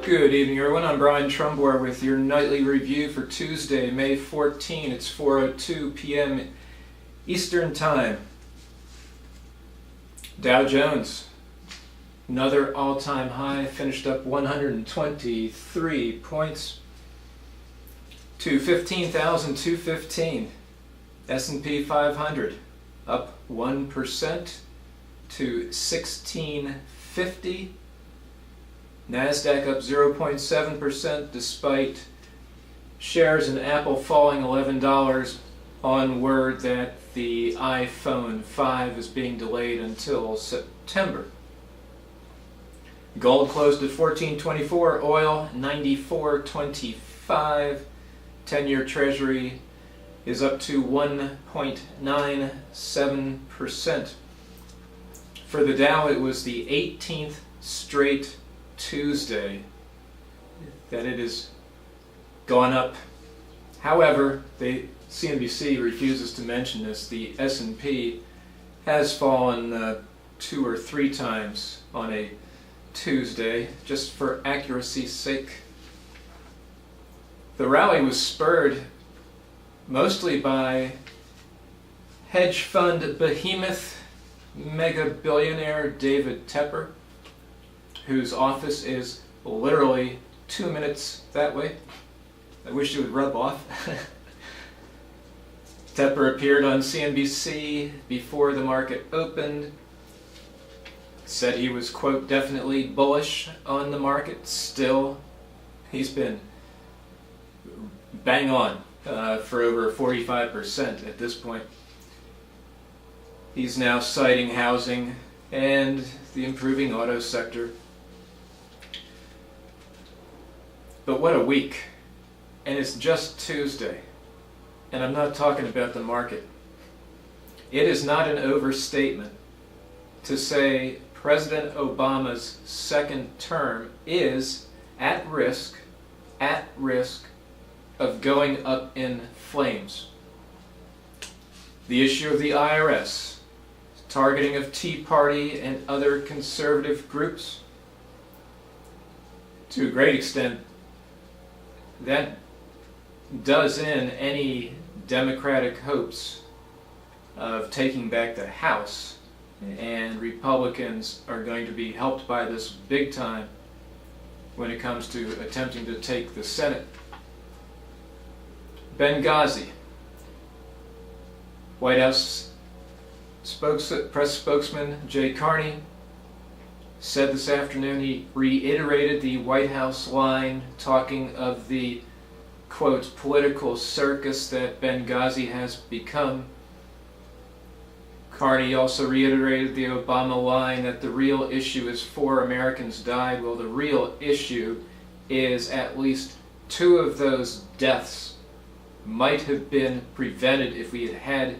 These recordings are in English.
Good evening, everyone. I'm Brian Trumbore with your nightly review for Tuesday, May 14. It's 4:02 p.m. Eastern Time. Dow Jones, another all-time high, finished up 123 points to 15,215. S&P 500 up 1% to 1650. NASDAQ up 0.7% despite shares in Apple falling $11 on word that the iPhone 5 is being delayed until September. Gold closed at $14.24, oil $94.25. 10-year Treasury is up to 1.97%. For the Dow, it was the 18th straight Tuesday that it has gone up. However, CNBC refuses to mention this. The S&P has fallen 2 or 3 times on a Tuesday, just for accuracy's sake. The rally was spurred mostly by hedge fund behemoth mega billionaire David Tepper, whose office is literally 2 minutes that way. I wish it would rub off. Tepper appeared on CNBC before the market opened, said he was, quote, definitely bullish on the market. Still, he's been bang on for over 45% at this point. He's now citing housing and the improving auto sector. But what a week. And it's just Tuesday. And I'm not talking about the market. It is not an overstatement to say President Obama's second term is at risk of going up in flames. The issue of the IRS, targeting of Tea Party and other conservative groups, to a great extent, that does in any Democratic hopes of taking back the House, and Republicans are going to be helped by this big time when it comes to attempting to take the Senate. Benghazi. White House press spokesman Jay Carney said this afternoon, he reiterated the White House line talking of the, quote, political circus that Benghazi has become. Carney also reiterated the Obama line that the real issue is 4 Americans died. Well, the real issue is at least 2 of those deaths might have been prevented if we had had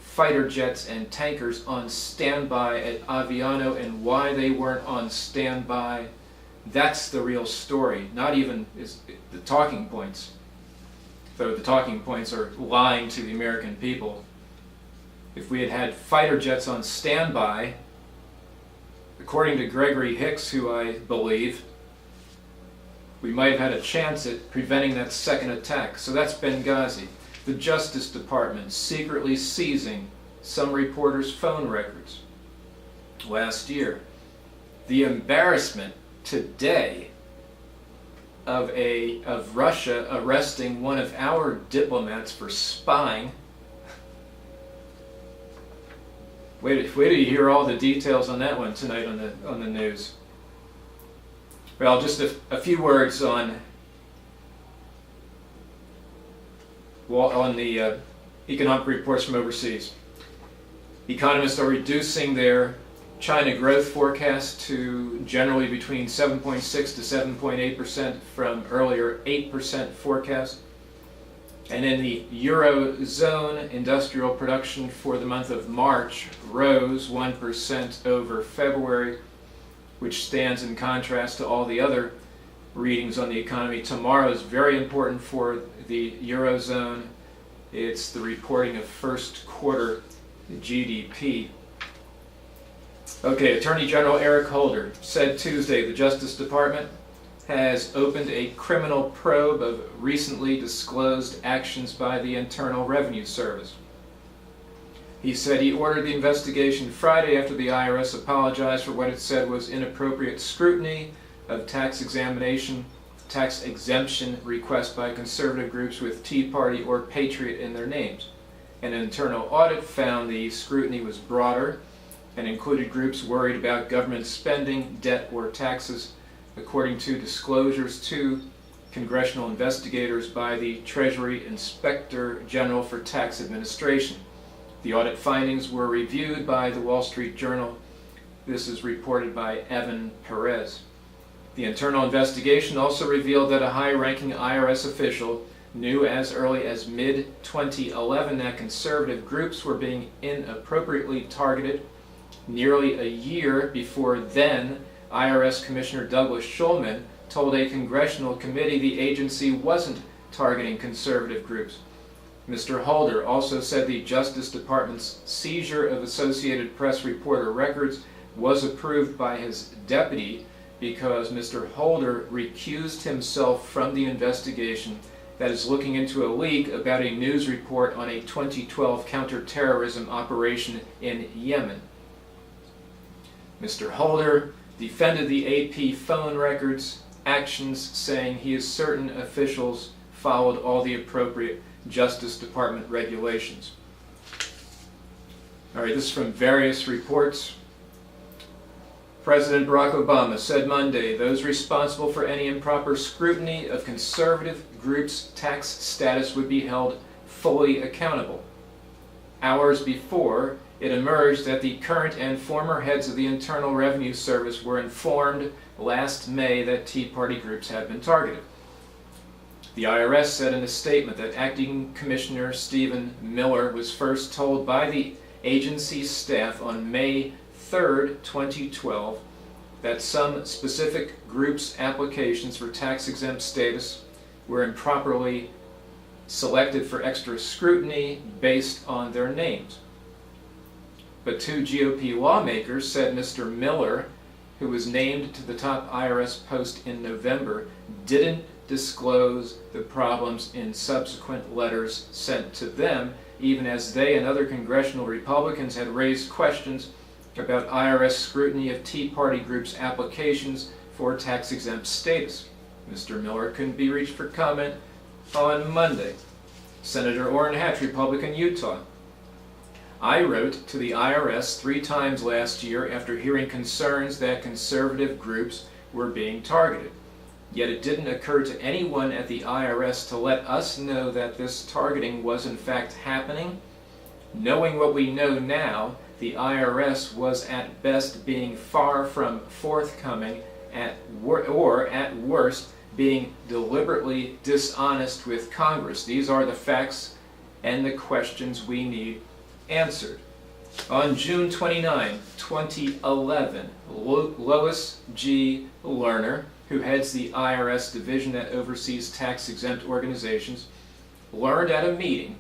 fighter jets and tankers on standby at Aviano, and why they weren't on standby. That's the real story, not even is the talking points. Though the talking points are lying to the American people. If we had had fighter jets on standby, according to Gregory Hicks, who I believe, we might have had a chance at preventing that second attack. So that's Benghazi. The Justice Department secretly seizing some reporters' phone records last year. The embarrassment today of Russia arresting one of our diplomats for spying. Wait till you hear all the details on that one tonight on the news. Well, just a few words on the economic reports from overseas. Economists are reducing their China growth forecast to generally between 7.6 to 7.8% from earlier 8% forecast. And in the Eurozone, industrial production for the month of March rose 1% over February, which stands in contrast to all the other readings on the economy. Tomorrow is very important for the Eurozone. It's the reporting of first quarter GDP. Okay, Attorney General Eric Holder said Tuesday the Justice Department has opened a criminal probe of recently disclosed actions by the Internal Revenue Service. He said he ordered the investigation Friday after the IRS apologized for what it said was inappropriate scrutiny of tax exemption requests by conservative groups with Tea Party or Patriot in their names. An internal audit found the scrutiny was broader and included groups worried about government spending, debt, or taxes, according to disclosures to congressional investigators by the Treasury Inspector General for Tax Administration. The audit findings were reviewed by the Wall Street Journal. This is reported by Evan Perez. The internal investigation also revealed that a high-ranking IRS official knew as early as mid-2011 that conservative groups were being inappropriately targeted. Nearly a year before then, IRS Commissioner Douglas Shulman told a congressional committee the agency wasn't targeting conservative groups. Mr. Holder also said the Justice Department's seizure of Associated Press reporter records was approved by his deputy because Mr. Holder recused himself from the investigation that is looking into a leak about a news report on a 2012 counterterrorism operation in Yemen. Mr. Holder defended the AP phone records actions, saying he is certain officials followed all the appropriate Justice Department regulations. All right, this is from various reports. President Barack Obama said Monday those responsible for any improper scrutiny of conservative groups' tax status would be held fully accountable. Hours before, it emerged that the current and former heads of the Internal Revenue Service were informed last May that Tea Party groups had been targeted. The IRS said in a statement that Acting Commissioner Stephen Miller was first told by the agency's staff on May 3, 2012, that some specific groups' applications for tax-exempt status were improperly selected for extra scrutiny based on their names. But two GOP lawmakers said Mr. Miller, who was named to the top IRS post in November, didn't disclose the problems in subsequent letters sent to them, even as they and other congressional Republicans had raised questions about IRS scrutiny of Tea Party groups' applications for tax-exempt status. Mr. Miller couldn't be reached for comment on Monday. Senator Orrin Hatch, Republican, Utah. I wrote to the IRS 3 times last year after hearing concerns that conservative groups were being targeted. Yet it didn't occur to anyone at the IRS to let us know that this targeting was in fact happening. Knowing what we know now, the IRS was at best being far from forthcoming, or at worst being deliberately dishonest with Congress. These are the facts and the questions we need answered. On June 29, 2011, Lois G. Lerner, who heads the IRS division that oversees tax-exempt organizations, learned at a meeting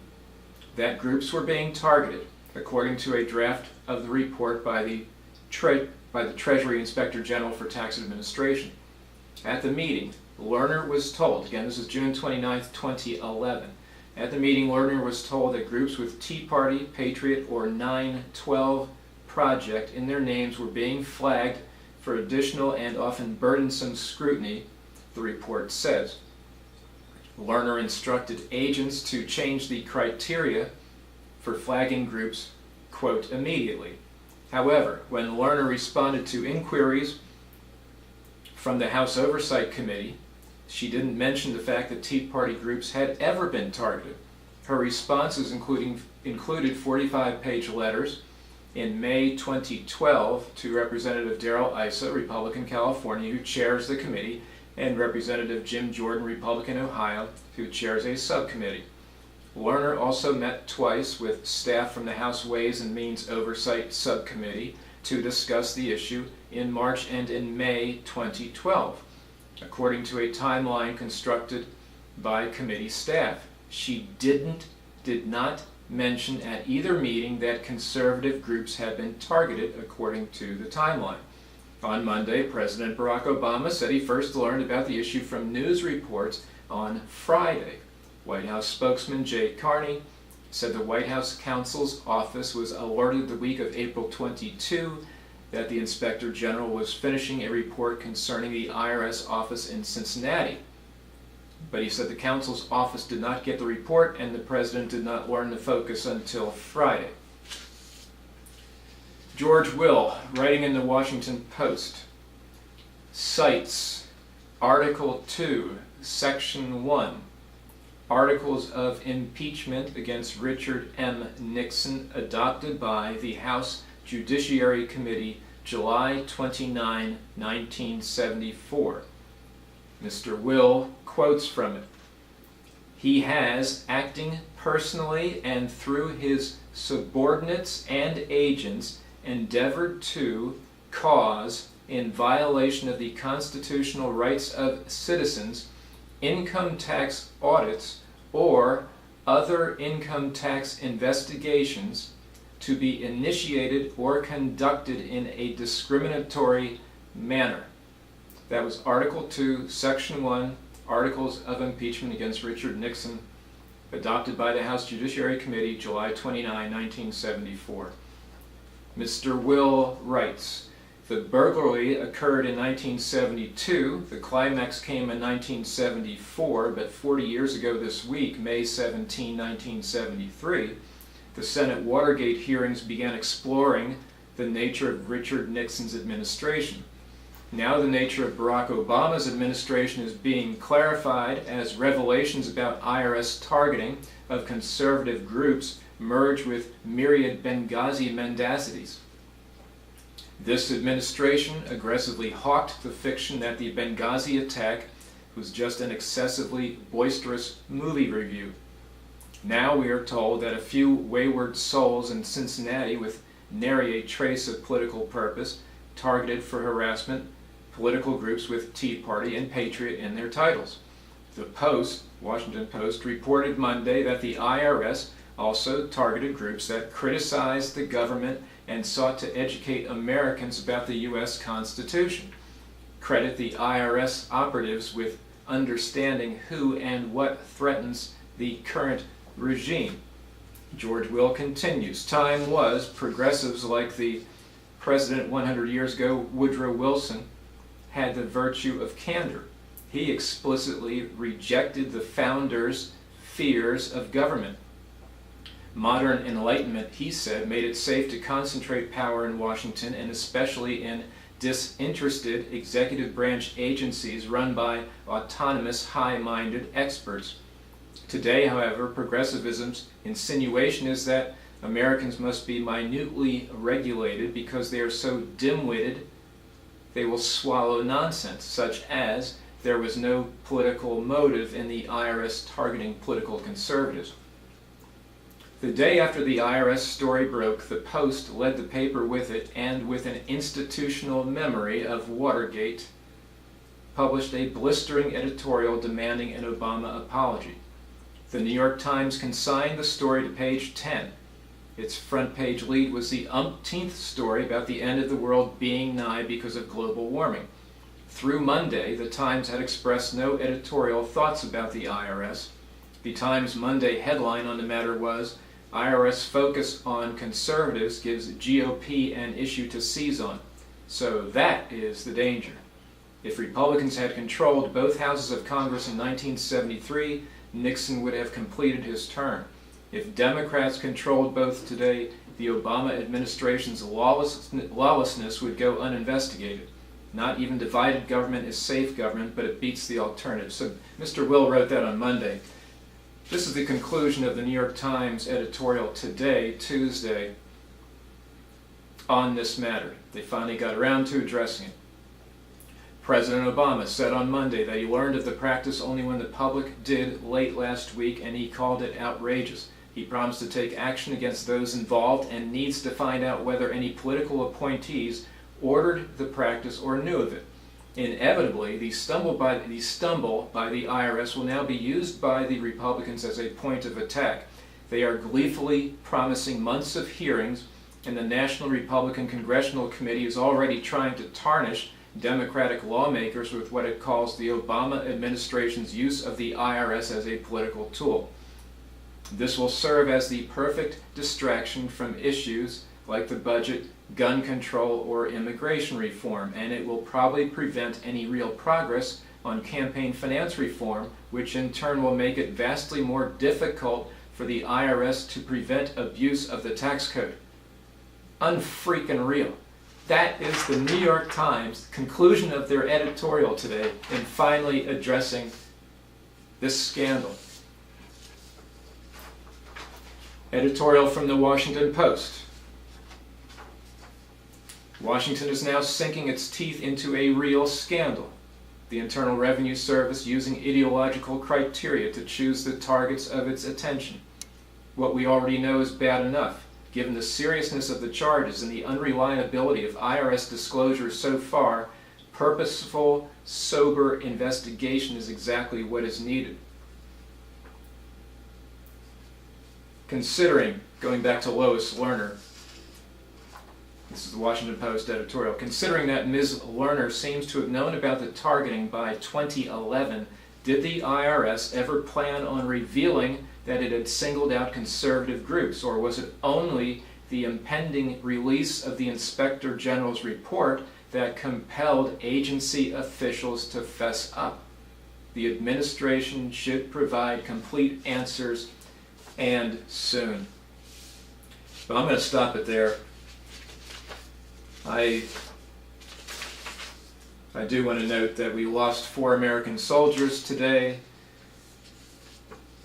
that groups were being targeted, according to a draft of the report by the Treasury Inspector General for Tax Administration. At the meeting, Lerner was told, again this is June 29, 2011, at the meeting Lerner was told that groups with Tea Party, Patriot, or 9/12 Project in their names were being flagged for additional and often burdensome scrutiny, the report says. Lerner instructed agents to change the criteria for flagging groups, quote, immediately. However, when Lerner responded to inquiries from the House Oversight Committee, she didn't mention the fact that Tea Party groups had ever been targeted. Her responses included 45-page letters in May 2012 to Representative Darrell Issa, Republican, California, who chairs the committee, and Representative Jim Jordan, Republican, Ohio, who chairs a subcommittee. Lerner also met twice with staff from the House Ways and Means Oversight Subcommittee to discuss the issue in March and in May 2012, according to a timeline constructed by committee staff. She did not mention at either meeting that conservative groups had been targeted, according to the timeline. On Monday, President Barack Obama said he first learned about the issue from news reports on Friday. White House spokesman Jay Carney said the White House counsel's office was alerted the week of April 22 that the Inspector General was finishing a report concerning the IRS office in Cincinnati. But he said the counsel's office did not get the report and the president did not learn the focus until Friday. George Will, writing in the Washington Post, cites Article 2, Section 1, Articles of Impeachment against Richard M. Nixon, adopted by the House Judiciary Committee July 29, 1974. Mr. Will quotes from it. He has, acting personally and through his subordinates and agents, endeavored to cause, in violation of the constitutional rights of citizens, income tax audits or other income tax investigations to be initiated or conducted in a discriminatory manner. That was Article 2, Section 1, Articles of Impeachment against Richard Nixon, adopted by the House Judiciary Committee July 29, 1974. Mr. Will writes, the burglary occurred in 1972, the climax came in 1974, but 40 years ago this week, May 17, 1973, the Senate Watergate hearings began exploring the nature of Richard Nixon's administration. Now the nature of Barack Obama's administration is being clarified as revelations about IRS targeting of conservative groups merge with myriad Benghazi mendacities. This administration aggressively hawked the fiction that the Benghazi attack was just an excessively boisterous movie review. Now we are told that a few wayward souls in Cincinnati with nary a trace of political purpose targeted for harassment political groups with Tea Party and Patriot in their titles. The Post, Washington Post, reported Monday that the IRS also targeted groups that criticized the government and sought to educate Americans about the U.S. Constitution. Credit the IRS operatives with understanding who and what threatens the current regime. George Will continues, time was progressives like the president 100 years ago, Woodrow Wilson, had the virtue of candor. He explicitly rejected the founders' fears of government. Modern enlightenment, he said, made it safe to concentrate power in Washington and especially in disinterested executive branch agencies run by autonomous, high-minded experts. Today, however, progressivism's insinuation is that Americans must be minutely regulated because they are so dim-witted they will swallow nonsense, such as there was no political motive in the IRS targeting political conservatives. The day after the IRS story broke, the Post led the paper with it and, with an institutional memory of Watergate, published a blistering editorial demanding an Obama apology. The New York Times consigned the story to page 10. Its front page lead was the umpteenth story about the end of the world being nigh because of global warming. Through Monday, the Times had expressed no editorial thoughts about the IRS. The Times Monday headline on the matter was, IRS focus on conservatives gives GOP an issue to seize on. So that is the danger. If Republicans had controlled both houses of Congress in 1973, Nixon would have completed his term. If Democrats controlled both today, the Obama administration's lawlessness would go uninvestigated. Not even divided government is safe government, but it beats the alternative. So Mr. Will wrote that on Monday. This is the conclusion of the New York Times editorial today, Tuesday, on this matter. They finally got around to addressing it. President Obama said on Monday that he learned of the practice only when the public did late last week, and he called it outrageous. He promised to take action against those involved and needs to find out whether any political appointees ordered the practice or knew of it. Inevitably, the stumble by the IRS will now be used by the Republicans as a point of attack. They are gleefully promising months of hearings and the National Republican Congressional Committee is already trying to tarnish Democratic lawmakers with what it calls the Obama administration's use of the IRS as a political tool. This will serve as the perfect distraction from issues like the budget, gun control, or immigration reform, and it will probably prevent any real progress on campaign finance reform, which in turn will make it vastly more difficult for the IRS to prevent abuse of the tax code. Unfreaking real. That is the New York Times conclusion of their editorial today in finally addressing this scandal. Editorial from the Washington Post. Washington is now sinking its teeth into a real scandal. The Internal Revenue Service using ideological criteria to choose the targets of its attention. What we already know is bad enough, given the seriousness of the charges and the unreliability of IRS disclosures so far. Purposeful, sober investigation is exactly what is needed. Considering, going back to Lois Lerner, this is the Washington Post editorial, considering that Ms. Lerner seems to have known about the targeting by 2011, did the IRS ever plan on revealing that it had singled out conservative groups, or was it only the impending release of the Inspector General's report that compelled agency officials to fess up? The administration should provide complete answers, and soon. But I'm going to stop it there. I do want to note that we lost 4 American soldiers today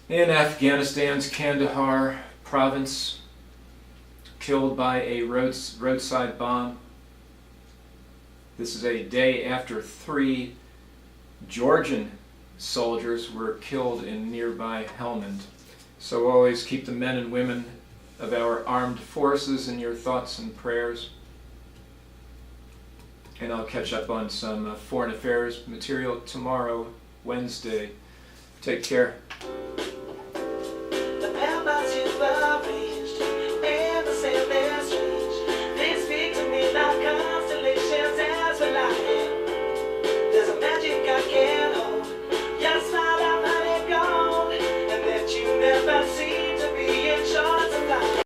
in Afghanistan's Kandahar province, killed by a roadside bomb. This is a day after 3 Georgian soldiers were killed in nearby Helmand. So always keep the men and women of our armed forces in your thoughts and prayers. And I'll catch up on some foreign affairs material tomorrow, Wednesday. Take care.